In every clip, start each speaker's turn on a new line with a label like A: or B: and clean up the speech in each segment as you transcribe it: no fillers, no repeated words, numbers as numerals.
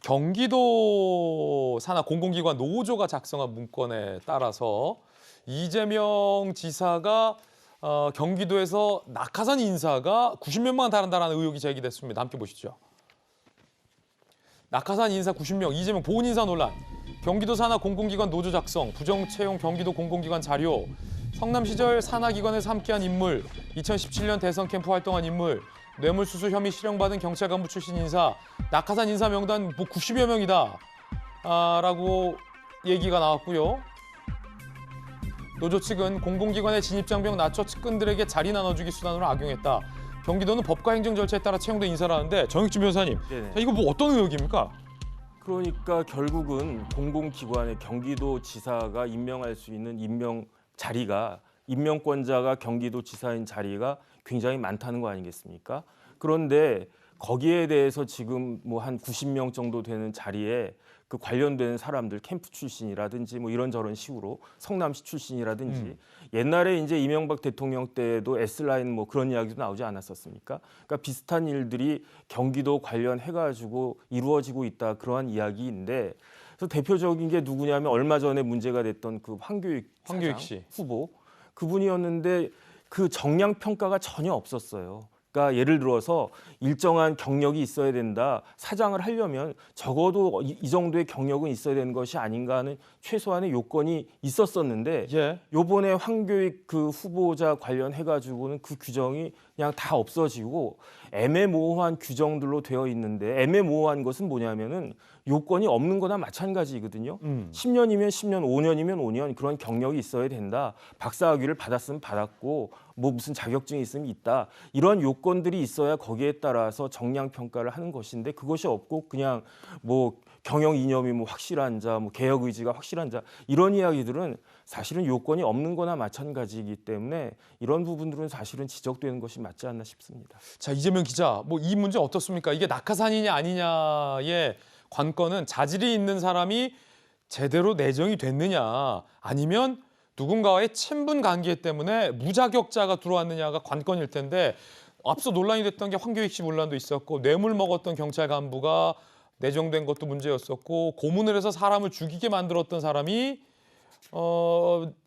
A: 경기도 산하 공공기관 노조가 작성한 문건에 따라서 이재명 지사가 경기도에서 낙하산 인사가 90명만 다른다는 의혹이 제기됐습니다. 함께 보시죠. 낙하산 인사 90명, 이재명 보훈 인사 논란, 경기도 산하 공공기관 노조 작성, 부정 채용 경기도 공공기관 자료, 성남 시절 산하기관에서 함께한 인물, 2017년 대선 캠프 활동한 인물, 뇌물수수 혐의 실형받은 경찰 간부 출신 인사, 낙하산 인사 명단 뭐 90여 명이다 라고 얘기가 나왔고요. 노조 측은 공공기관의 진입장벽 낮춰 측근들에게 자리 나눠주기 수단으로 악용했다. 경기도는 법과 행정 절차에 따라 채용된 인사라는데 정익진 변호사님, 자, 이거 뭐 어떤 의혹입니까?
B: 그러니까 결국은 공공기관의 경기도지사가 임명할 수 있는 임명 자리가 임명권자가 경기도지사인 자리가 굉장히 많다는 거 아니겠습니까? 그런데 거기에 대해서 지금 뭐 한 90명 정도 되는 자리에 그 관련된 사람들 캠프 출신이라든지 뭐 이런저런 식으로 성남시 출신이라든지 옛날에 이제 이명박 대통령 때도 S라인 뭐 그런 이야기도 나오지 않았었습니까? 그러니까 비슷한 일들이 경기도 관련해가지고 이루어지고 있다 그러한 이야기인데 그래서 대표적인 게 누구냐면 얼마 전에 문제가 됐던 그 황교익
A: 씨
B: 후보 그분이었는데 그 정량 평가가 전혀 없었어요. 그러니까 예를 들어서 일정한 경력이 있어야 된다. 사장을 하려면 적어도 이 정도의 경력은 있어야 되는 것이 아닌가 하는 최소한의 요건이 있었었는데 요번에 황교익 그 후보자 관련해가지고는 그 규정이 그냥 다 없어지고 애매모호한 규정들로 되어 있는데 애매모호한 것은 뭐냐면은 요건이 없는 거나 마찬가지거든요. 10년이면 10년, 5년이면 5년 그런 경력이 있어야 된다. 박사학위를 받았으면 받았고 뭐 무슨 자격증이 있으면 있다. 이런 요건들이 있어야 거기에 따라서 정량 평가를 하는 것인데 그것이 없고 그냥 뭐 경영 이념이 뭐 확실한 자, 뭐 개혁 의지가 확실한 자 이런 이야기들은 사실은 요건이 없는 거나 마찬가지이기 때문에 이런 부분들은 사실은 지적되는 것이 맞지 않나 싶습니다.
A: 자, 이재명 기자, 뭐 이 문제 어떻습니까? 이게 낙하산이냐 아니냐의 관건은 자질이 있는 사람이 제대로 내정이 됐느냐 아니면 누군가와의 친분 관계 때문에 무자격자가 들어왔느냐가 관건일 텐데 앞서 논란이 됐던 게 황교익 씨 논란도 있었고 뇌물 먹었던 경찰 간부가 내정된 것도 문제였었고 고문을 해서 사람을 죽이게 만들었던 사람이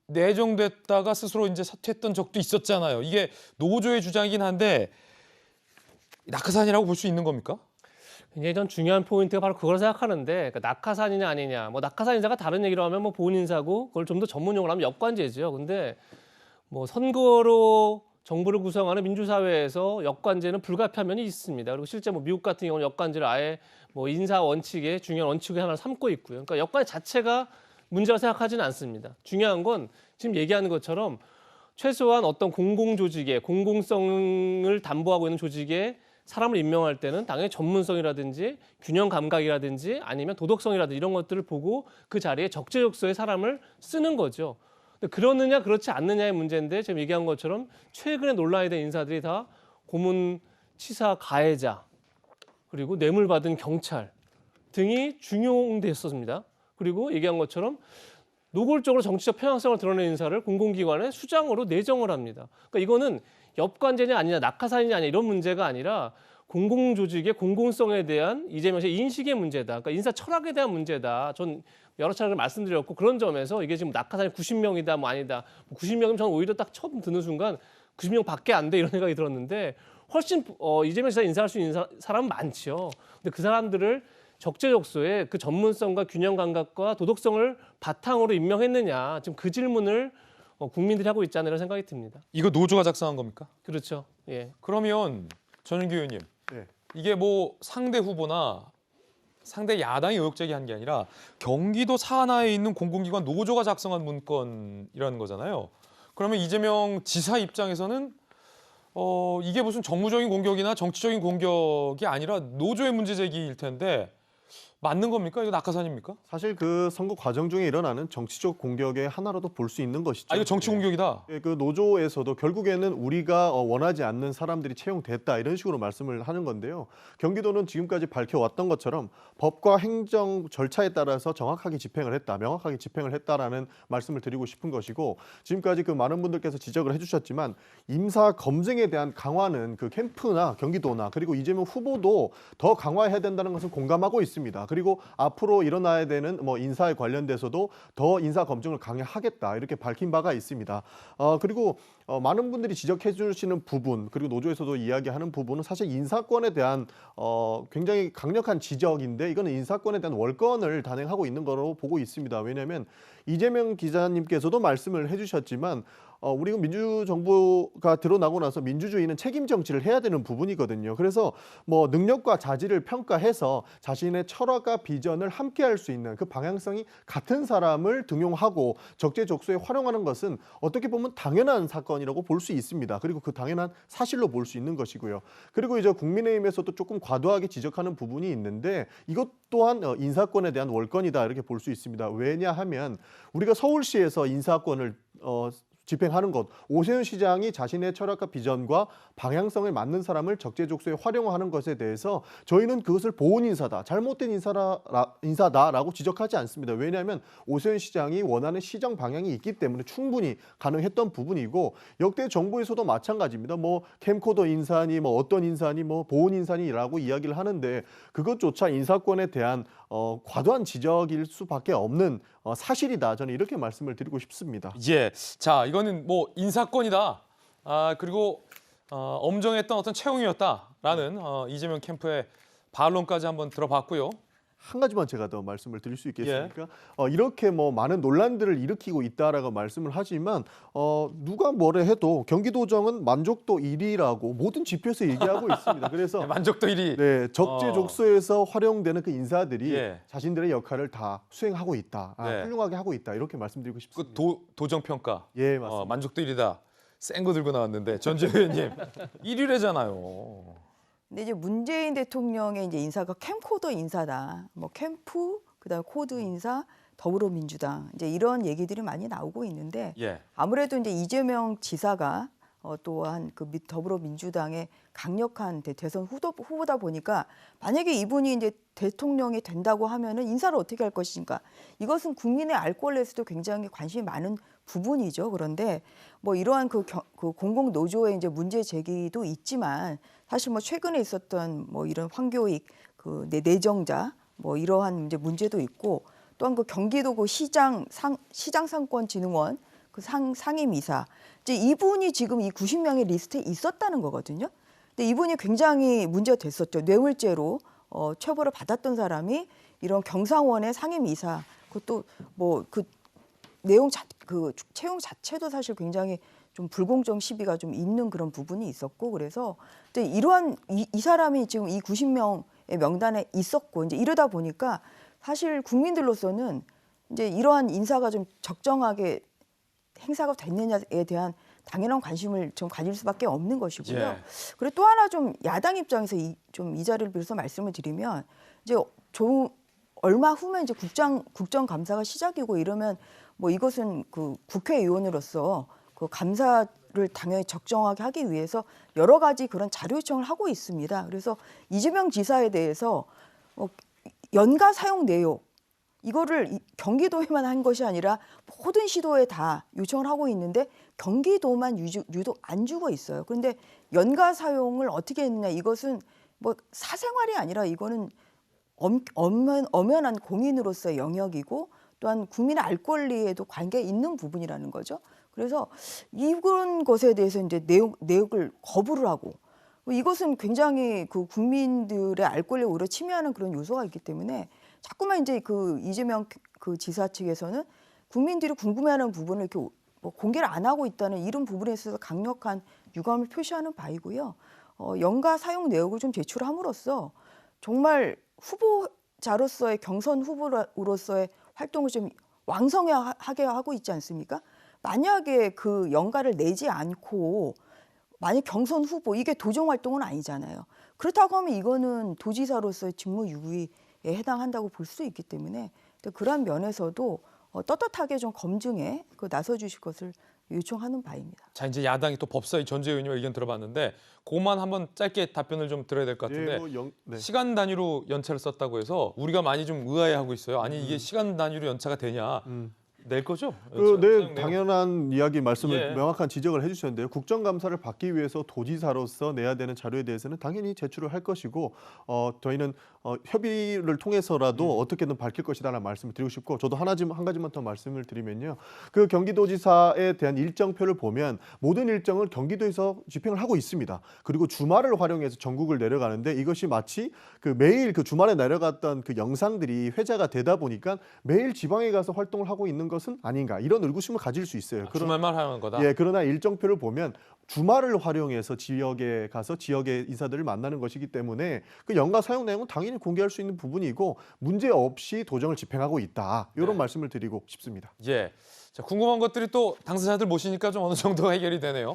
A: 내정됐다가 스스로 이제 사퇴했던 적도 있었잖아요. 이게 노조의 주장이긴 한데 낙하산이라고 볼 수 있는 겁니까?
C: 굉장히 전 중요한 포인트가 바로 그걸 생각하는데 그러니까 낙하산이냐 아니냐 뭐 낙하산 인사가 다른 얘기로 하면 뭐 보훈 인사고 그걸 좀 더 전문용어로 하면 역관제죠. 근데 뭐 선거로 정부를 구성하는 민주사회에서 역관제는 불가피한 면이 있습니다. 그리고 실제 뭐 미국 같은 경우는 역관제를 아예 뭐 인사 원칙의 중요한 원칙의 하나를 삼고 있고요. 그러니까 역관제 자체가 문제라고 생각하지는 않습니다. 중요한 건 지금 얘기하는 것처럼 최소한 어떤 공공조직의 공공성을 담보하고 있는 조직에 사람을 임명할 때는 당연히 전문성이라든지 균형 감각이라든지 아니면 도덕성이라든지 이런 것들을 보고 그 자리에 적재적소의 사람을 쓰는 거죠. 근데 그러느냐 그렇지 않느냐의 문제인데 지금 얘기한 것처럼 최근에 논란이 된 인사들이 다 고문 치사 가해자 그리고 뇌물 받은 경찰 등이 중용됐었습니다. 그리고 얘기한 것처럼 노골적으로 정치적 편향성을 드러낸 인사를 공공기관에 수장으로 내정을 합니다. 그러니까 이거는 역관제냐 아니냐 낙하산이냐 아니냐 이런 문제가 아니라 공공조직의 공공성에 대한 이재명 씨의 인식의 문제다. 그러니까 인사 철학에 대한 문제다. 전 여러 차례 말씀드렸고 그런 점에서 이게 지금 낙하산이 90명이다 뭐 아니다. 90명이면 저는 오히려 딱 처음 듣는 순간 90명밖에 안 돼 이런 생각이 들었는데 훨씬 이재명 씨가 인사할 수 있는 사람은 많죠. 근데 그 사람들을 적재적소에 그 전문성과 균형 감각과 도덕성을 바탕으로 임명했느냐 지금 그 질문을 국민들이 하고 있지 않나 이런 생각이 듭니다.
A: 이거 노조가 작성한 겁니까?
C: 그렇죠. 예.
A: 그러면 전윤기 의원님, 이게 뭐 상대 후보나 상대 야당이 의혹 제기한 게 아니라 경기도 산하에 있는 공공기관 노조가 작성한 문건이라는 거잖아요. 그러면 이재명 지사 입장에서는 이게 무슨 정무적인 공격이나 정치적인 공격이 아니라 노조의 문제 제기일 텐데 맞는 겁니까? 이거 낙하산입니까?
D: 사실 그 선거 과정 중에 일어나는 정치적 공격의 하나로도 볼 수 있는 것이죠.
A: 아, 이거 정치 공격이다.
D: 그 노조에서도 결국에는 우리가 원하지 않는 사람들이 채용됐다 이런 식으로 말씀을 하는 건데요. 경기도는 지금까지 밝혀왔던 것처럼 법과 행정 절차에 따라서 정확하게 집행을 했다, 명확하게 집행을 했다라는 말씀을 드리고 싶은 것이고 지금까지 그 많은 분들께서 지적을 해주셨지만 임사 검증에 대한 강화는 그 캠프나 경기도나 그리고 이재명 후보도 더 강화해야 된다는 것은 공감하고 있습니다. 있습니다. 그리고 앞으로 일어나야 되는 뭐 인사에 관련돼서도 더 인사 검증을 강화하겠다 이렇게 밝힌 바가 있습니다. 그리고 많은 분들이 지적해 주시는 부분 그리고 노조에서도 이야기하는 부분은 사실 인사권에 대한 굉장히 강력한 지적인데 이거는 인사권에 대한 월권을 단행하고 있는 거로 보고 있습니다. 왜냐하면 이재명 기자님께서도 말씀을 해주셨지만 우리 민주정부가 드러나고 나서 민주주의는 책임 정치를 해야 되는 부분이거든요. 그래서 뭐 능력과 자질을 평가해서 자신의 철학과 비전을 함께할 수 있는 그 방향성이 같은 사람을 등용하고 적재적소에 활용하는 것은 어떻게 보면 당연한 사건이라고 볼 수 있습니다. 그리고 그 당연한 사실로 볼 수 있는 것이고요. 그리고 이제 국민의힘에서도 조금 과도하게 지적하는 부분이 있는데 이것 또한 인사권에 대한 월권이다 이렇게 볼 수 있습니다. 왜냐하면 우리가 서울시에서 인사권을 집행하는 것, 오세훈 시장이 자신의 철학과 비전과 방향성을 맞는 사람을 적재적소에 활용하는 것에 대해서 저희는 그것을 보훈 인사다, 잘못된 인사다라고 지적하지 않습니다. 왜냐하면 오세훈 시장이 원하는 시정 방향이 있기 때문에 충분히 가능했던 부분이고 역대 정부에서도 마찬가지입니다. 뭐 캠코더 인사니 뭐 어떤 인사니 뭐 보훈 인사니라고 이야기를 하는데 그것조차 인사권에 대한 과도한 지적일 수밖에 없는 사실이다. 저는 이렇게 말씀을 드리고 싶습니다.
A: 예, 자 이거는 뭐 인사권이다. 그리고 엄정했던 어떤 채용이었다라는 이재명 캠프의 반론까지 한번 들어봤고요.
D: 한 가지만 제가 더 말씀을 드릴 수 있겠습니까? 이렇게 뭐 많은 논란들을 일으키고 있다라고 말씀을 하지만 누가 뭐래 해도 경기도정은 만족도 1위라고 모든 지표에서 얘기하고 있습니다. 그래서
A: 만족도 1위.
D: 네, 적재적소에서 활용되는 그 인사들이
A: 예.
D: 자신들의 역할을 다 수행하고 있다,
A: 네.
D: 훌륭하게 하고 있다 이렇게 말씀드리고
A: 그
D: 싶습니다.
A: 도정 평가.
D: 예, 맞습니다.
A: 만족도 1위다. 센 거 들고 나왔는데 전재 의원님 1위래잖아요.
E: 근데 이제 문재인 대통령의 이제 인사가 캠코더 인사다. 뭐 캠프, 그다음에 코드 인사, 더불어민주당 이제 이런 얘기들이 많이 나오고 있는데
A: 예.
E: 아무래도 이제 이재명 지사가 또한 그 더불어민주당의 강력한 대선 후보다 보니까 만약에 이분이 이제 대통령이 된다고 하면은 인사를 어떻게 할 것인가 이것은 국민의 알 권리에서도 굉장히 관심이 많은 부분이죠. 그런데 뭐 이러한 그 공공 노조의 이제 문제 제기도 있지만 사실 뭐 최근에 있었던 뭐 이런 황교익 그 내정자 뭐 이러한 이제 문제도 있고 또한 그 경기도 그 시장상권진흥원 그 상임이사 이제 이분이 지금 이 90명의 리스트에 있었다는 거거든요. 근데 이분이 굉장히 문제가 됐었죠. 뇌물죄로 처벌을 받았던 사람이 이런 경상원의 상임이사 그것도 뭐 그 내용 그 채용 자체도 사실 굉장히 좀 불공정 시비가 좀 있는 그런 부분이 있었고 그래서 이제 이러한 이 사람이 지금 이 90명의 명단에 있었고 이제 이러다 보니까 사실 국민들로서는 이제 이러한 인사가 좀 적정하게 행사가 됐느냐에 대한 당연한 관심을 좀 가질 수밖에 없는 것이고요.
A: 예.
E: 그리고 또 하나 좀 야당 입장에서 이 자리를 빌어서 말씀을 드리면 이제 얼마 후면 이제 국정감사가 시작이고 이러면 뭐 이것은 그 국회의원으로서 그 감사를 당연히 적정하게 하기 위해서 여러 가지 그런 자료 요청을 하고 있습니다. 그래서 이재명 지사에 대해서 연가 사용 내용 이거를 경기도에만 한 것이 아니라 모든 시도에 다 요청을 하고 있는데 경기도만 유독 안 주고 있어요. 그런데 연가 사용을 어떻게 했느냐 이것은 뭐 사생활이 아니라 이거는 엄연한 공인으로서의 영역이고 또한 국민의 알 권리에도 관계 있는 부분이라는 거죠. 그래서 이런 것에 대해서 이제 내역을 거부를 하고 이것은 굉장히 그 국민들의 알 권리에 오히려 침해하는 그런 요소가 있기 때문에 자꾸만 이제 그 이재명 그 지사 측에서는 국민들이 궁금해하는 부분을 이렇게 뭐 공개를 안 하고 있다는 이런 부분에 있어서 강력한 유감을 표시하는 바이고요. 연가 사용 내역을 좀 제출함으로써 정말 후보자로서의 경선 후보로서의 활동을 좀 왕성하게 하고 있지 않습니까? 만약에 그 연가를 내지 않고 만약 경선 후보 이게 도정 활동은 아니잖아요. 그렇다고 하면 이거는 도지사로서의 직무유기에 해당한다고 볼 수 있기 때문에 그러한 면에서도 떳떳하게 좀 검증에 나서 주실 것을 요청하는 바입니다.
A: 자 이제 야당이 또 법사위 전재 의원님 의견 들어봤는데 그것만 한번 짧게 답변을 좀 드려야 될 것 같은데
D: 네.
A: 시간 단위로 연차를 썼다고 해서 우리가 많이 좀 의아해하고 있어요. 아니 이게 시간 단위로 연차가 되냐? 낼 거죠?
D: 네, 당연한 이야기 말씀을
A: 예.
D: 명확한 지적을 해주셨는데요. 국정감사를 받기 위해서 도지사로서 내야 되는 자료에 대해서는 당연히 제출을 할 것이고 저희는 협의를 통해서라도 어떻게든 밝힐 것이다라는 말씀을 드리고 싶고 저도 한 가지만 더 말씀을 드리면요. 그 경기도지사에 대한 일정표를 보면 모든 일정을 경기도에서 집행을 하고 있습니다. 그리고 주말을 활용해서 전국을 내려가는데 이것이 마치 그 매일 그 주말에 내려갔던 그 영상들이 회자가 되다 보니까 매일 지방에 가서 활동을 하고 있는 것은 아닌가 이런 의구심을 가질 수 있어요.
A: 주말만 하는 거다.
D: 예, 그러나 일정표를 보면 주말을 활용해서 지역에 가서 지역의 인사들을 만나는 것이기 때문에 그 연가 사용 내용은 당연히 공개할 수 있는 부분이고 문제 없이 도정을 집행하고 있다. 이런
A: 네.
D: 말씀을 드리고 싶습니다.
A: 예. 자, 궁금한 것들이 또 당사자들 모시니까 좀 어느 정도 해결이 되네요.